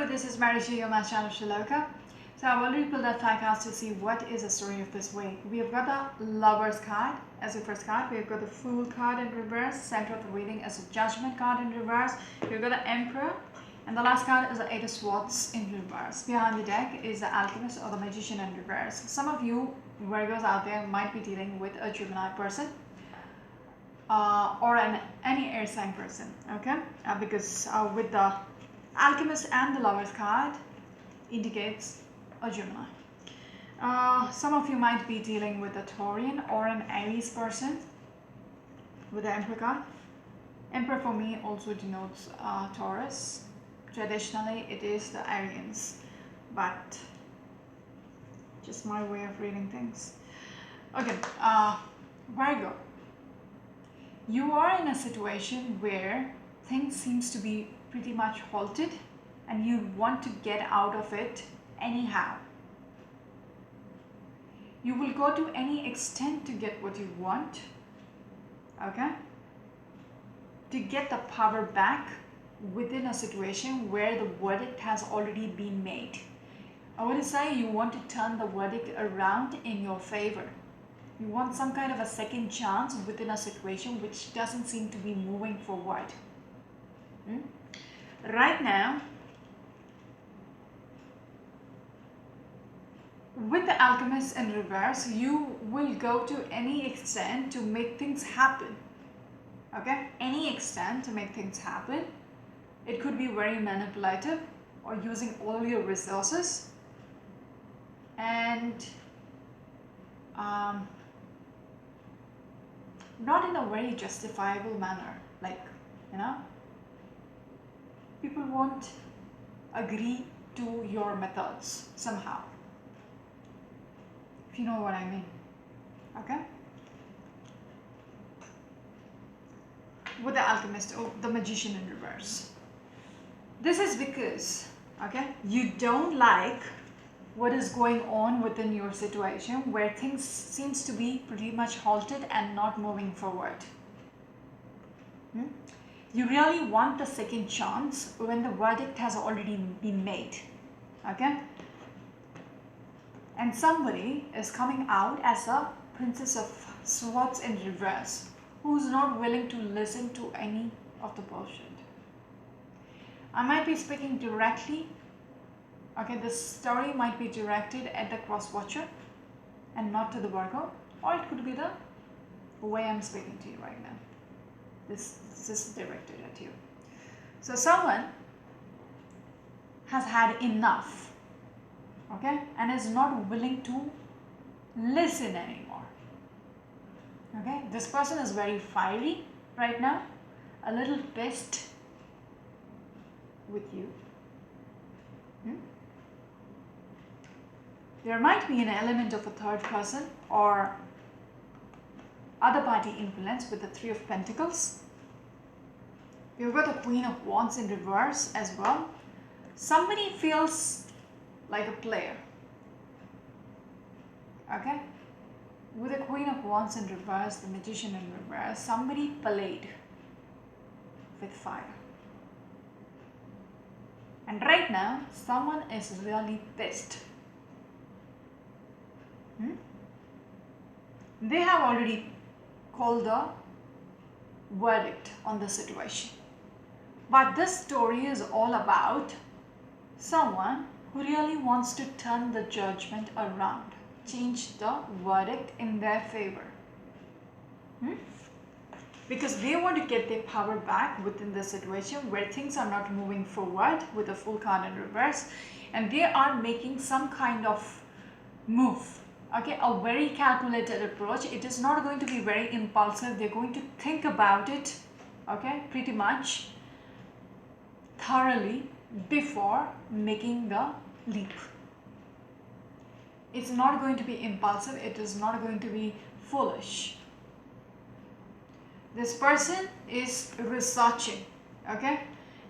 Virgo, this is Marishi, your my channel Shaloka. So I've already pulled that five cards to see what is the story of this week. We have got the Lovers card as your first card. We have got the Fool card in reverse. Center of the reading as a Judgment card in reverse. We've got the Emperor. And the last card is the Eight of Swords in reverse. Behind the deck is the Alchemist or the Magician in reverse. Some of you Virgos out there might be dealing with a Gemini person. Or any air sign person, okay? Because with the Alchemist and the Lovers card indicates a Gemini. Some of you might be dealing with a Taurian or an Aries person with the Emperor card. Emperor for me also denotes Taurus. Traditionally, it is the Arians, but just my way of reading things. Okay, Virgo. You are in a situation where things seems to be pretty much halted and you want to get out of it anyhow. You will go to any extent to get what you want, okay? To get the power back within a situation where the verdict has already been made. I would say you want to turn the verdict around in your favor. You want some kind of a second chance within a situation which doesn't seem to be moving forward. Right now, with the Alchemist in reverse, you will go to any extent to make things happen. Okay? Any extent to make things happen. It could be very manipulative or using all your resources. And not in a very justifiable manner, like, you know, people won't agree to your methods somehow, if you know what I mean, okay? With the Alchemist or the Magician in reverse. This is because, okay, you don't like what is going on within your situation where things seems to be pretty much halted and not moving forward. You really want the second chance when the verdict has already been made, okay? And somebody is coming out as a Princess of Swords in reverse who's not willing to listen to any of the bullshit. I might be speaking directly. Okay, this story might be directed at the cross-watcher and not to the Virgo, or it could be the way I'm speaking to you right now. This is directed at you. So someone has had enough, okay, and is not willing to listen anymore. Okay, this person is very fiery right now, a little pissed with you. There might be an element of a third person or other party influence with the Three of Pentacles. We've got the Queen of Wands in reverse as well. Somebody feels like a player. Okay? With the Queen of Wands in reverse, the Magician in reverse, somebody played with fire. And right now, someone is really pissed. They have already called the verdict on the situation. But this story is all about someone who really wants to turn the judgment around, change the verdict in their favor. Because they want to get their power back within the situation where things are not moving forward with the Fool card in reverse, and they are making some kind of move. Okay, a very calculated approach. It is not going to be very impulsive. They're going to think about it, okay, pretty much thoroughly before making the leap. It's not going to be impulsive. It is not going to be foolish. This person is researching, okay,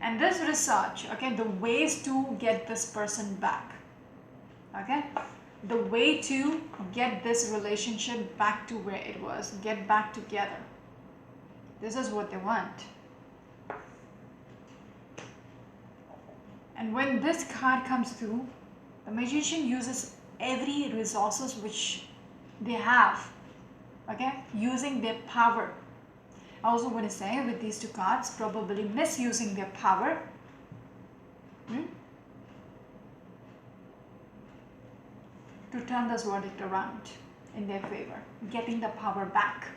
and this research, okay, the ways to get this person back, okay, the way to get this relationship back to where it was, get back together. This is what they want. And when this card comes through, the magician uses every resources which they have, okay, using their power. I also want to say with these two cards, probably misusing their power. To turn this verdict around in their favor, getting the power back.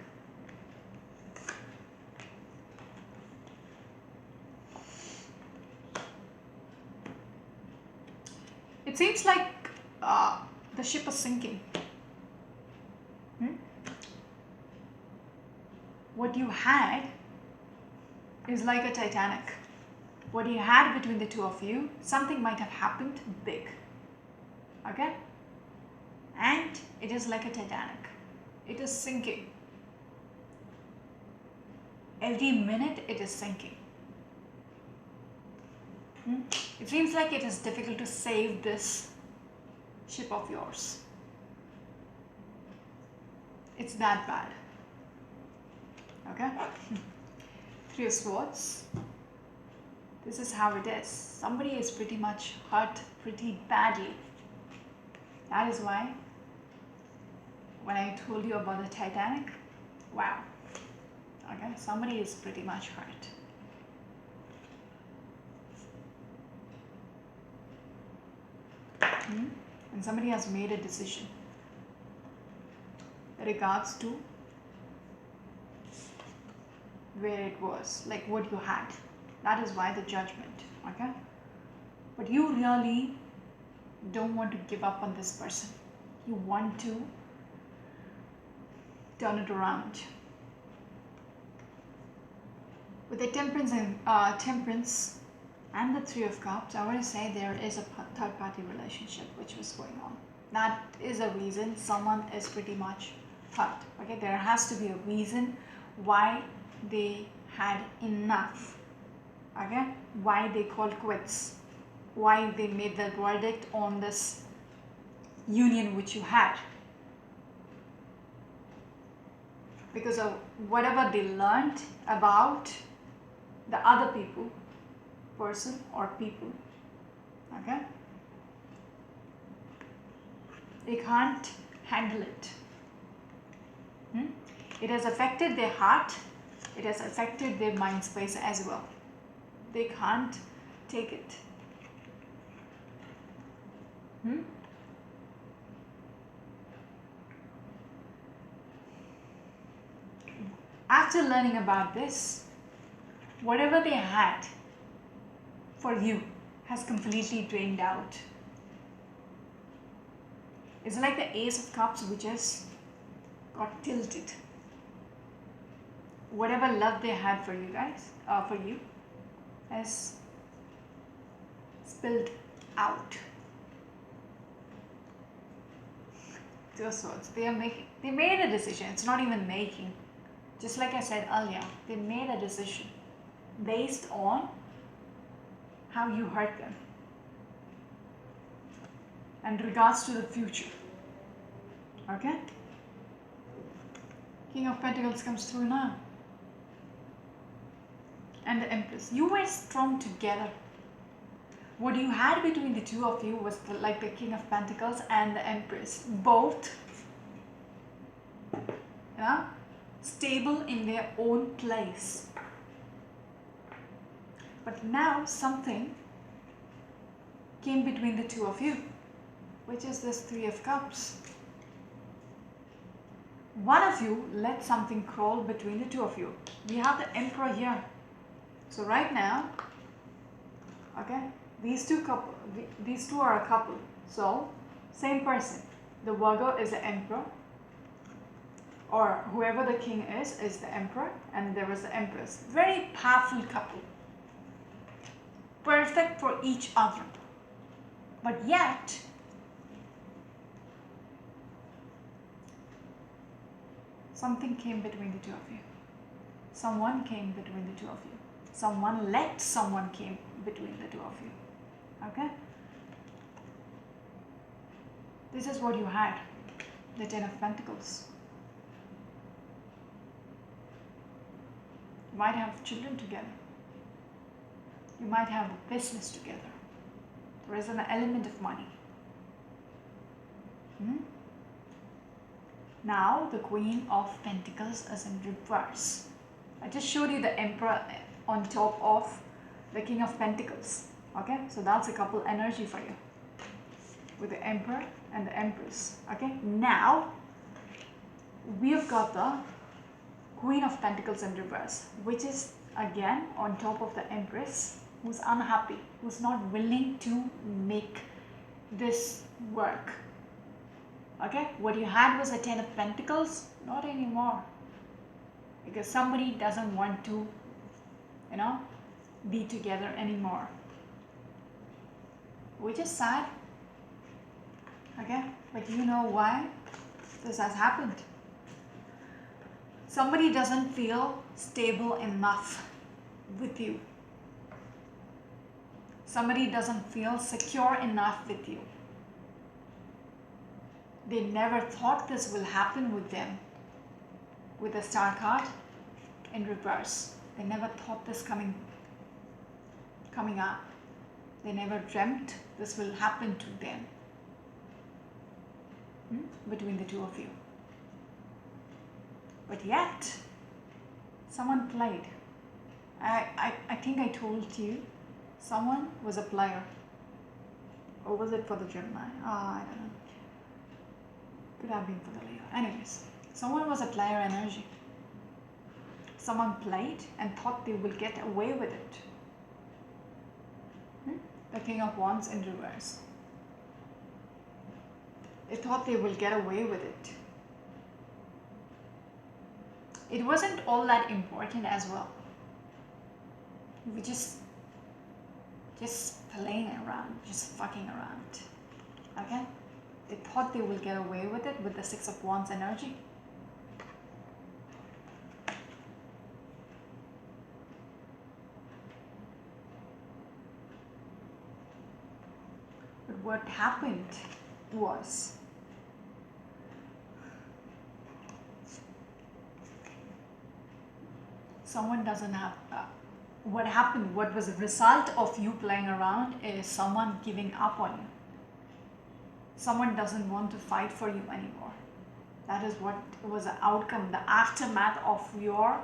It seems like the ship is sinking. What you had is like a Titanic. What you had between the two of you, something might have happened big. Okay? And it is like a Titanic. It is sinking. Every minute it is sinking. It seems like it is difficult to save this ship of yours. It's that bad. Okay? Three of Swords. This is how it is. Somebody is pretty much hurt pretty badly. That is why when I told you about the Titanic, wow. Okay, somebody is pretty much hurt. And somebody has made a decision regards to where it was, like what you had. That is why the Judgment, okay? But you really don't want to give up on this person. You want to turn it around. With the Temperance and the Three of Cups, I want to say there is a third party relationship which was going on. That is a reason someone is pretty much hurt. Okay, there has to be a reason why they had enough. Okay, why they called quits, why they made the verdict on this union which you had. Because of whatever they learned about the other person or people. Okay, they can't handle it. It has affected their heart. It has affected their mind space as well. They can't take it. After learning about this, whatever they had for you has completely drained out. It's like the Ace of Cups which just got tilted. Whatever love they had for you guys, for you, has spilled out. Two of Swords. They made a decision. It's not even making. Just like I said earlier, they made a decision based on how you hurt them and regards to the future. Okay? King of Pentacles comes through now. And the Empress. You were strong together. What you had between the two of you was like the King of Pentacles and the Empress. Both stable in their own place. But now something came between the two of you, which is this Three of Cups. One of you let something crawl between the two of you. We have the Emperor here. So right now, okay, these two are a couple. So same person. The Virgo is the Emperor, or whoever the king is the Emperor, and there was the Empress. Very powerful couple. Perfect for each other. But yet, something came between the two of you. Someone came between the two of you. Someone let someone came between the two of you. Okay? This is what you had. The Ten of Pentacles. You might have children together. You might have a business together. There is an element of money. Now the Queen of Pentacles is in reverse. I just showed you the Emperor on top of the King of Pentacles. Okay, so that's a couple energy for you with the Emperor and the Empress. Okay, now we've got the Queen of Pentacles in reverse, which is again on top of the Empress, who's unhappy, who's not willing to make this work. Okay, what you had was a 10 of Pentacles, not anymore, because somebody doesn't want to, you know, be together anymore, which is sad. Okay, but you know why this has happened. Somebody doesn't feel stable enough with you. Somebody doesn't feel secure enough with you. They never thought this will happen with them. With the Star card in reverse, they never thought this coming up. They never dreamt this will happen to them. Between the two of you. But yet, someone played. I think I told you, someone was a player. Or was it for the Gemini? I don't know. Could have been for the Leo. Anyways, someone was a player energy. Someone played and thought they will get away with it. The King of Wands in reverse. They thought they will get away with it. It wasn't all that important as well. We just playing around, just fucking around. Okay? They thought they will get away with it with the Six of Wands energy. But what happened was, someone doesn't have what happened, what was the result of you playing around is someone giving up on you. Someone doesn't want to fight for you anymore. That is what was the outcome, the aftermath of your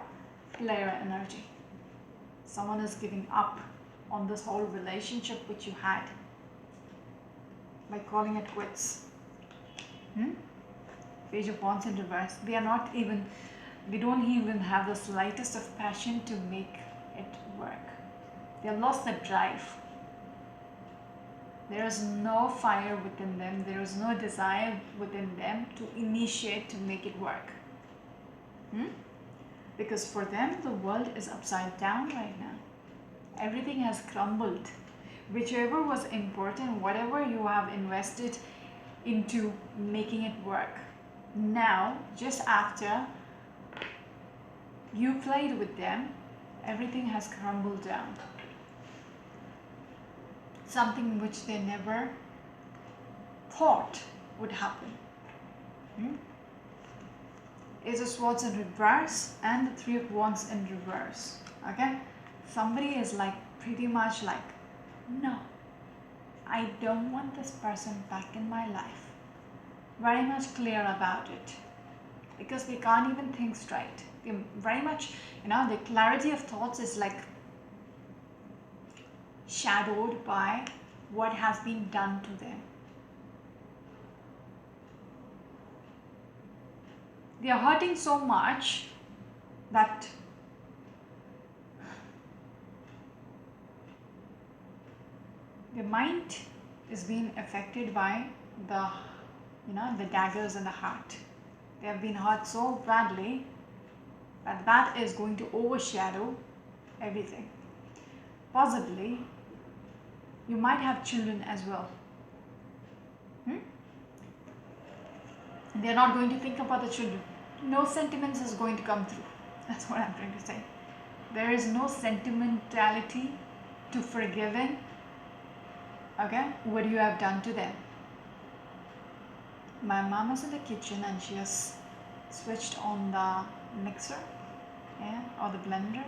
player energy. Someone is giving up on this whole relationship which you had by calling it quits. Page of Wands in reverse. They don't even have the slightest of passion to make it work. They have lost their drive. There is no fire within them. There is no desire within them to initiate, to make it work. Because for them, the world is upside down right now. Everything has crumbled. Whichever was important, whatever you have invested into making it work, now, just after you played with them, everything has crumbled down. Something which they never thought would happen. Ace of Swords in reverse and the Three of Wands in reverse. Okay? Somebody is like pretty much like, no, I don't want this person back in my life. Very much clear about it. Because they can't even think straight. They very much, the clarity of thoughts is like shadowed by what has been done to them. They are hurting so much that their mind is being affected by the daggers in the heart. They have been hurt so badly that is going to overshadow everything. Possibly, you might have children as well. They are not going to think about the children. No sentiments is going to come through. That's what I'm trying to say. There is no sentimentality to forgiving, what you have done to them. My mom is in the kitchen and she has switched on the mixer, or the blender.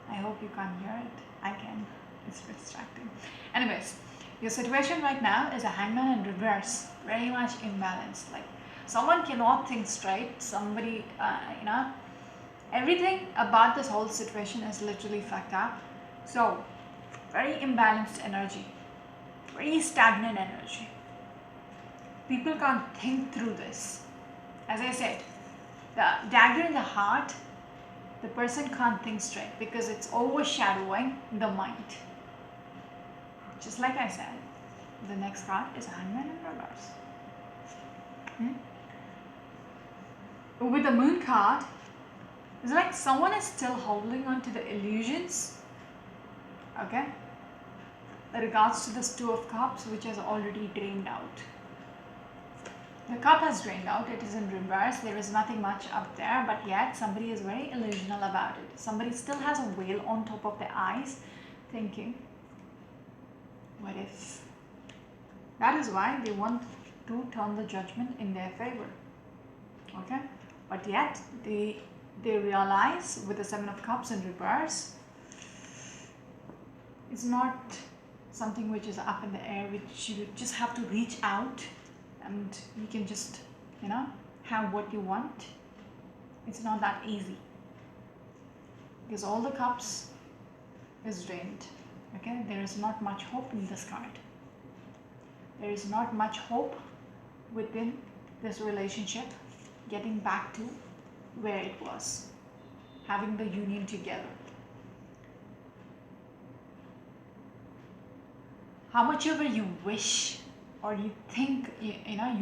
I hope you can't hear it. I can. It's distracting. Anyways, Your situation right now is a hangman in reverse, very much imbalanced. Like someone cannot think straight. Somebody, everything about this whole situation is literally fucked up. So, very imbalanced energy, very stagnant energy. People can't think through this. As I said, the dagger in the heart, the person can't think straight because it's overshadowing the mind. Just like I said, the next card is Hangman in reverse. With the Moon card, it's like someone is still holding on to the illusions. Okay? In regards to this Two of Cups, which has already drained out. The cup has drained out, it is in reverse, there is nothing much up there, but yet somebody is very illusional about it. Somebody still has a veil on top of their eyes, thinking, what if? That is why they want to turn the judgment in their favor. Okay? But yet, they realize with the Seven of Cups in reverse, it's not something which is up in the air, which you just have to reach out and you can just, have what you want. It's not that easy. Because all the cups is drained. Okay, there is not much hope in this card. There is not much hope within this relationship getting back to where it was, having the union together. How much ever you wish or you think, you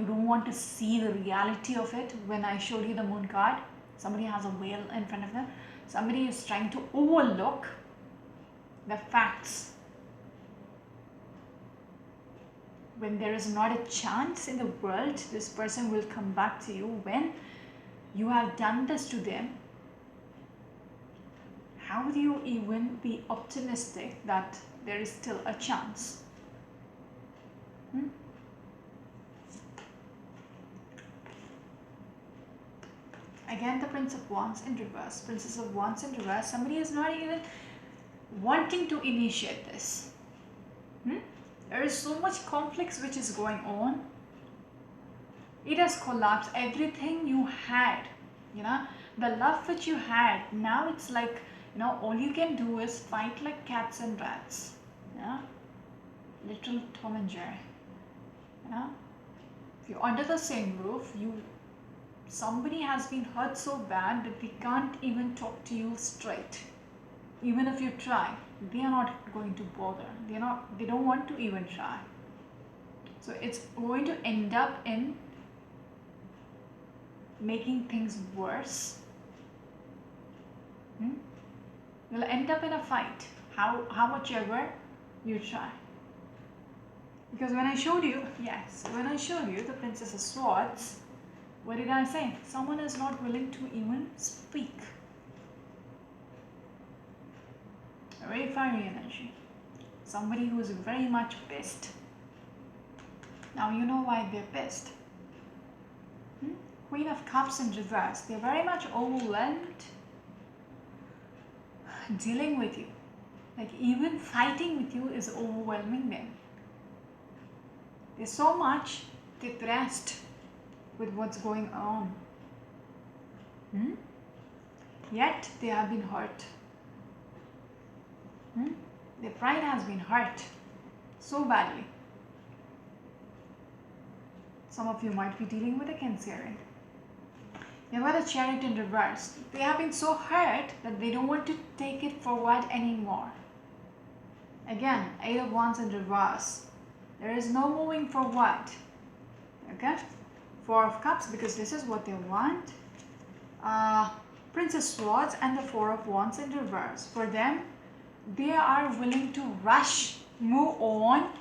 don't want to see the reality of it. When I showed you the Moon card, somebody has a veil in front of them. Somebody is trying to overlook the facts. When there is not a chance in the world, this person will come back to you when you have done this to them. How do you even be optimistic that there is still a chance? Again, the Prince of Wands in reverse, Princess of Wands in reverse. Somebody is not even wanting to initiate this. There is so much conflicts which is going on. It has collapsed everything you had, the love which you had. Now it's like, all you can do is fight like cats and rats. Little Tom and Jerry. If you're under the same roof, somebody has been hurt so bad that they can't even talk to you straight. Even if you try, they are not going to bother. They don't want to even try. So it's going to end up in making things worse. You'll end up in a fight, how much ever you try. Because when I showed you the Princess of Swords, what did I say? Someone is not willing to even speak. A very fiery energy. Somebody who is very much pissed. Now you know why they're pissed. Queen of Cups in reverse. They're very much overwhelmed dealing with you. Like even fighting with you is overwhelming them. They're so much depressed with what's going on. Yet they have been hurt. Their pride has been hurt so badly. Some of you might be dealing with a Cancerian. You've got a Chariot in reverse. They have been so hurt that they don't want to take it forward anymore. Again, Eight of Wands in reverse. There is no moving forward. Okay? Four of Cups, because this is what they want. Prince of Swords and the Four of Wands in reverse. For them, they are willing to rush, move on,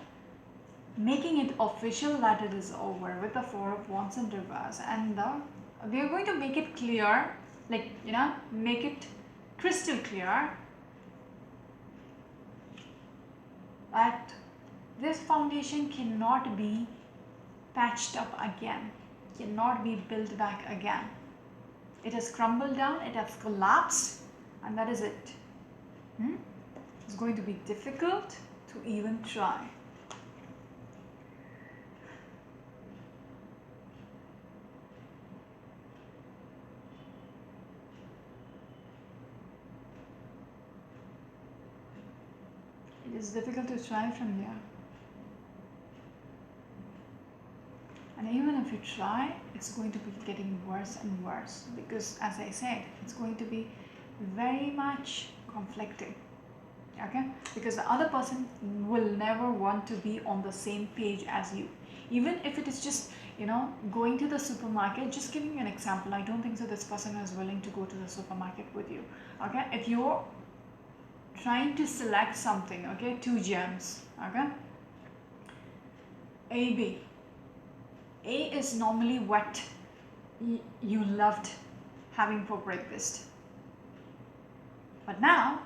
making it official that it is over with the Four of Wands in reverse. And they are going to make it clear, make it crystal clear that this foundation cannot be patched up again, cannot be built back again. It has crumbled down, it has collapsed, and that is it. It's going to be difficult to even try. It's difficult to try from here. And even if you try, it's going to be getting worse and worse, because as I said, it's going to be very much conflicting. Okay, because the other person will never want to be on the same page as you, even if it is just, you know, going to the supermarket. Just giving you an example, I don't think so this person is willing to go to the supermarket with you. Okay, if you're trying to select something, okay, 2 gems, okay, A is normally what you loved having for breakfast, but now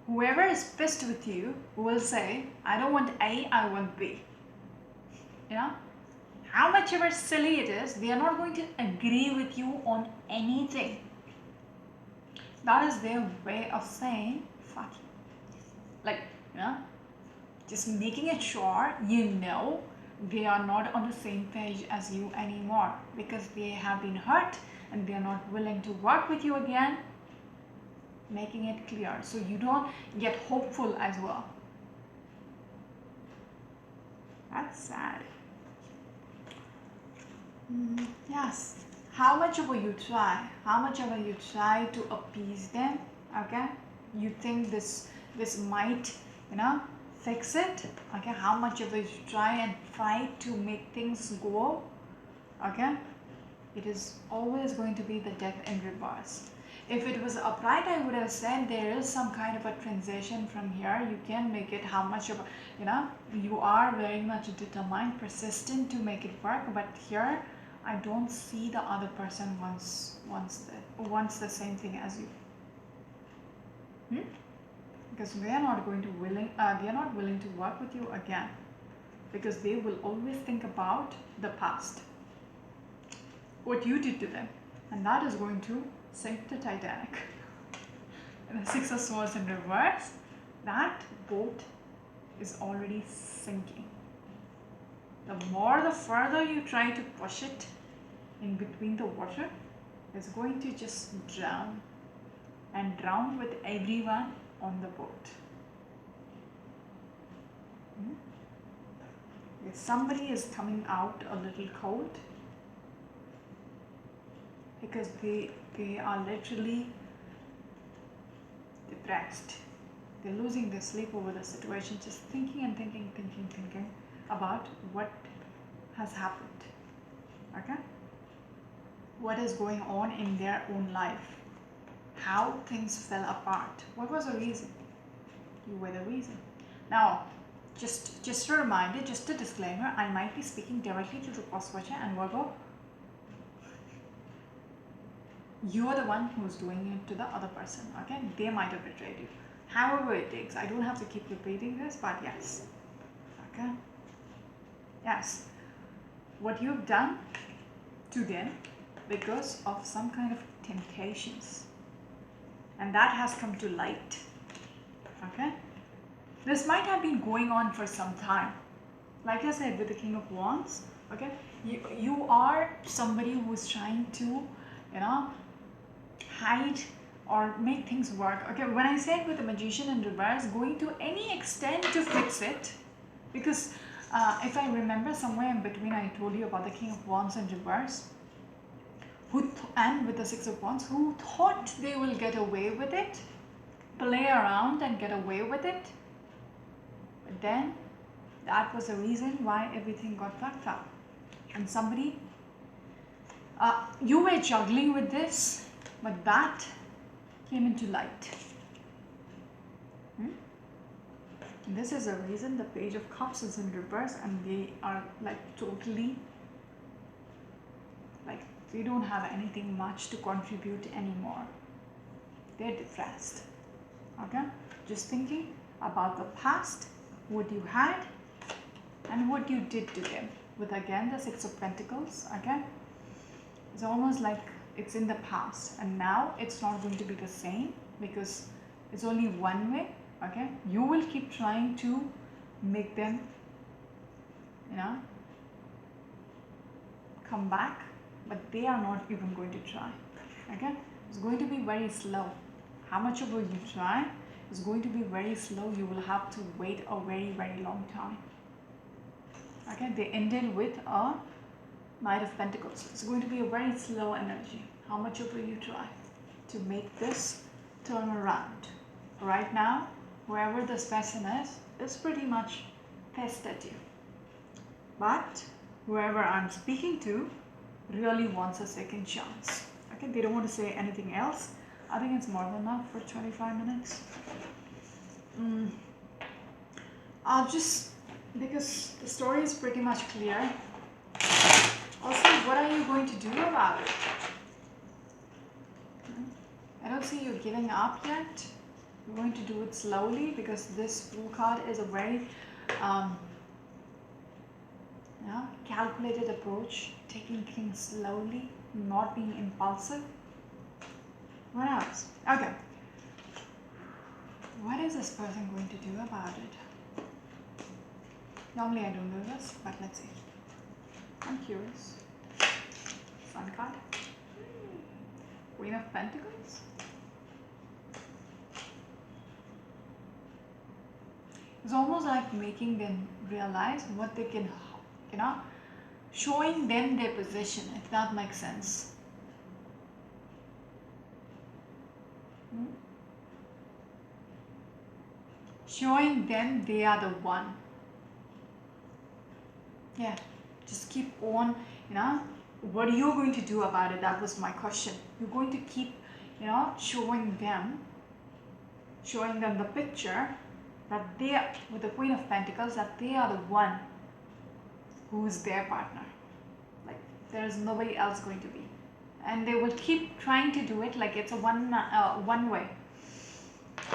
whoever is pissed with you will say, I don't want A, I want B. You know, how much ever silly it is, they are not going to agree with you on anything. That is their way of saying fuck you. Like, you know, just making it sure you know they are not on the same page as you anymore, because they have been hurt and they are not willing to work with you again. Making it clear so you don't get hopeful as well. That's sad. Yes, how much ever you try to appease them, okay, you think this might, you know, fix it, okay, how much ever you try to make things go, okay, it is always going to be the death in reverse. If it was upright, I would have said there is some kind of a transition from here. You can make it how much of, you know, you are very much determined, persistent to make it work. But here, I don't see the other person wants the same thing as you. Because they are not willing to work with you again, because they will always think about the past, what you did to them, and that is going to sink the Titanic. And the 6 of Swords in reverse, that boat is already sinking. The further you try to push it in between the water, it's going to just drown, and drown with everyone on the boat. If somebody is coming out a little cold, because they are literally depressed. They're losing their sleep over the situation, just thinking and thinking about what has happened. Okay? What is going on in their own life? How things fell apart. What was the reason? You were the reason. Now, just a reminder, just a disclaimer, I might be speaking directly to the cross watcher and Virgo. You are the one who's doing it to the other person, okay? They might have betrayed you. However it takes. I don't have to keep repeating this, but yes. Okay? Yes. What you've done to them because of some kind of temptations. And that has come to light. Okay? This might have been going on for some time. Like I said, with the King of Wands, okay? You are somebody who's trying to, you know, hide or make things work. Okay, when I said with the Magician in reverse, going to any extent to fix it, because if I remember somewhere in between, I told you about the King of Wands in reverse, and with the 6 of Wands, who thought they will get away with it, play around and get away with it, but then that was the reason why everything got fucked up. And somebody, you were juggling with this, but that came into light. And this is the reason the Page of Cups is in reverse, and they are like totally, like they don't have anything much to contribute anymore. They're depressed. Okay? Just thinking about the past, what you had, and what you did to them. With again the 6 of Pentacles, okay? It's almost like it's in the past, and now it's not going to be the same, because it's only one way. Okay, you will keep trying to make them, you know, come back, but they are not even going to try. Okay, it's going to be very slow. How much ever you try, is going to be very slow. You will have to wait a very, very long time. Okay, they ended with a Knight of Pentacles. It's going to be a very slow energy. How much ever you try to make this turn around. Right now, whoever this person is pretty much pissed at you. But whoever I'm speaking to really wants a second chance. Okay, they don't want to say anything else. I think it's more than enough for 25 minutes. I'll just, because the story is pretty much clear. Also, what are you going to do about it? I don't see you giving up yet. You're going to do it slowly because this Fool card is a very calculated approach, taking things slowly, not being impulsive. What else? Okay. What is this person going to do about it? Normally I don't do this, but let's see. I'm curious. Sun card. Queen of Pentacles. It's almost like making them realize what they can, showing them their position, if that makes sense. Showing them they are the one. Yeah, just keep on, what are you going to do about it? That was my question. You're going to keep, showing them the picture that they are, with the Queen of Pentacles, that they are the one who is their partner. Like, there is nobody else going to be. And they will keep trying to do it like it's a one way.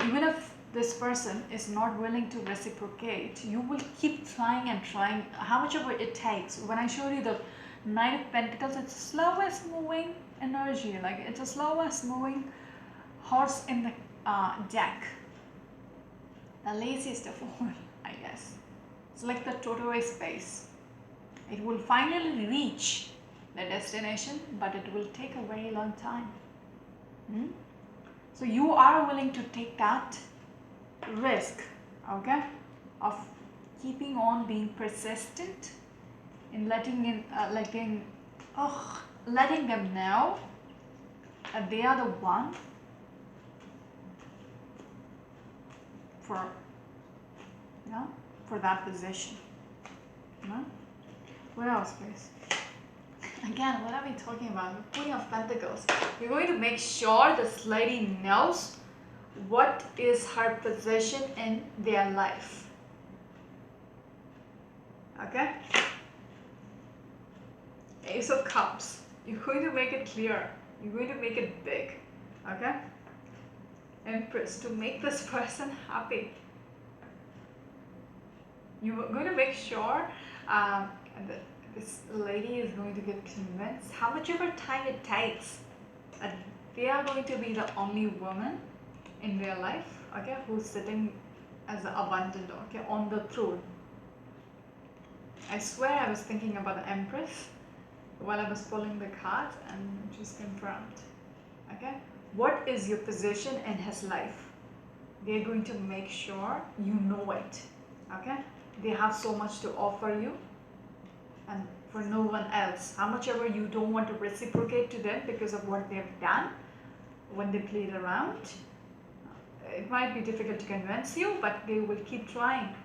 Even if this person is not willing to reciprocate, you will keep trying and trying, how much of it takes. When I showed you the Knight of Pentacles, it's the slowest moving energy, like it's the slowest moving horse in the deck, the laziest of all, I guess. It's like the tortoise space. It will finally reach the destination, but it will take a very long time. So you are willing to take that risk, okay, of keeping on being persistent in letting them know that they are the one for that position. What else, please? Again, what are we talking about? The Queen of Pentacles. You're going to make sure this lady knows what is her position in their life. Okay? Ace of Cups. You're going to make it clear. You're going to make it big. Okay? Empress. To make this person happy. You're going to make sure that this lady is going to get convinced, how much ever time it takes, they are going to be the only woman in their life, okay, who's sitting as the abundant, okay, on the throne. I swear I was thinking about the Empress while I was pulling the cards, and just confirmed. Okay, what is your position in his life? They're going to make sure you know it. Okay, they have so much to offer you, and for no one else. How much ever you don't want to reciprocate to them because of what they've done when they played around, it might be difficult to convince you, but they will keep trying.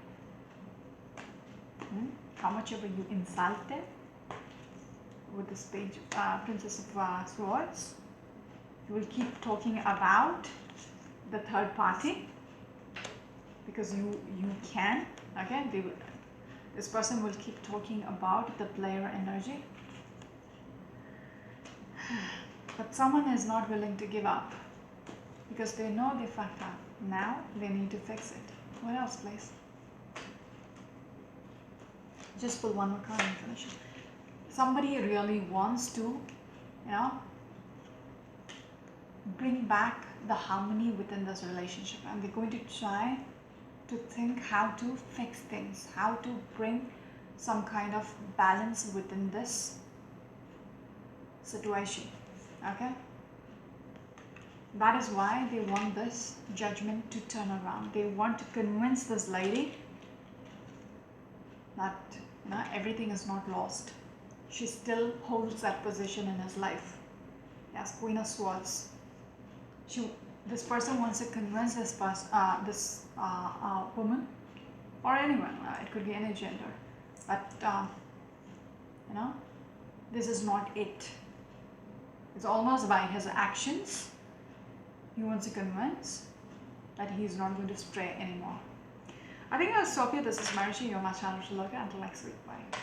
How much ever you insult them with this page, Princess of Swords, you will keep talking about the third party because you can. Okay, this person will keep talking about the player energy, but someone is not willing to give up because they know they fucked up. Now they need to fix it. What else, please? Just pull one more card and finish it. Somebody really wants to, bring back the harmony within this relationship, and they're going to try to think how to fix things, how to bring some kind of balance within this situation. Okay, That is why they want this judgment to turn around. They want to convince this lady that everything is not lost. She still holds that position in his life as Queen of Swords. This person wants to convince this woman or anyone. It could be any gender, but this is not it. It's almost by his actions. He wants to convince that he's not going to stray anymore. I think I'll stop here. This is Marishi. You're my channel to look at. Until next week. Bye.